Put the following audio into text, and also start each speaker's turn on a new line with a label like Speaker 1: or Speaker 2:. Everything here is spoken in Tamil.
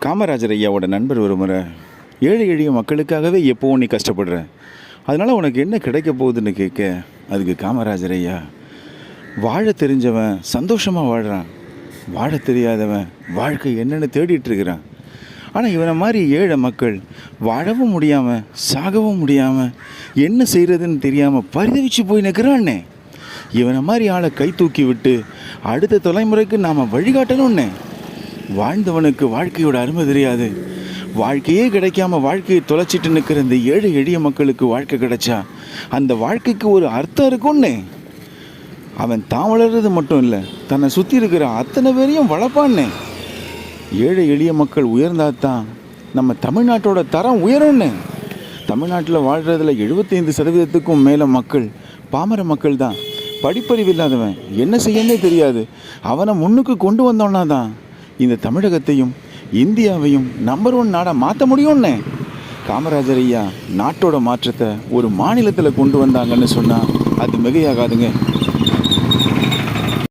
Speaker 1: காமராஜர் ஐயாவோட நண்பர் ஒரு முறை, ஏழை எளிய மக்களுக்காகவே எப்போவும் நீ கஷ்டப்படுற, அதனால் உனக்கு என்ன கிடைக்க போகுதுன்னு கேட்க, அதுக்கு காமராஜர் ஐயா, வாழ தெரிஞ்சவன் சந்தோஷமாக வாழ்கிறான், வாழ தெரியாதவன் வாழ்க்கை என்னென்னு தேடிட்டு இருக்கிறான். ஆனால் இவனை மாதிரி ஏழை மக்கள் வாழவும் முடியாமல் சாகவும் முடியாமல் என்ன செய்கிறதுன்னு தெரியாமல் பரிதவிச்சு போய் நிற்கிறான்னே. இவனை மாதிரி ஆளை கை தூக்கி விட்டு அடுத்த தலைமுறைக்கு நாம் வழிகாட்டணும்னே. வாழ்ந்தவனுக்கு வாழ்க்கையோட அருமை தெரியாது. வாழ்க்கையே கிடைக்காம வாழ்க்கையை தொலைச்சிட்டு நிற்கிற இந்த ஏழை எளிய மக்களுக்கு வாழ்க்கை கிடைச்சா அந்த வாழ்க்கைக்கு ஒரு அர்த்தம் இருக்கும்னே. அவன் தான் வளர்றது மட்டும் இல்லை, தன்னை சுற்றி இருக்கிற அத்தனை பேரையும் வளர்ப்பான்னே. ஏழை எளிய மக்கள் உயர்ந்தாதான் நம்ம தமிழ்நாட்டோட தரம் உயரும்னு. தமிழ்நாட்டில் வாழ்கிறதுல 75% மேலே மக்கள் பாமர மக்கள் தான். படிப்பறிவு இல்லாதவன், என்ன செய்யனே தெரியாது. அவனை முன்னுக்கு கொண்டு வந்தோன்னா தான் இந்த தமிழகத்தையும் இந்தியாவையும் நம்பர் 1 நாடாக மாற்ற முடியும்னே. காமராஜர் ஐயா நாட்டோட மாற்றத்தை ஒரு மாநிலத்தில் கொண்டு வந்தாங்கன்னு சொன்னால் அது மிகையாகாதுங்க.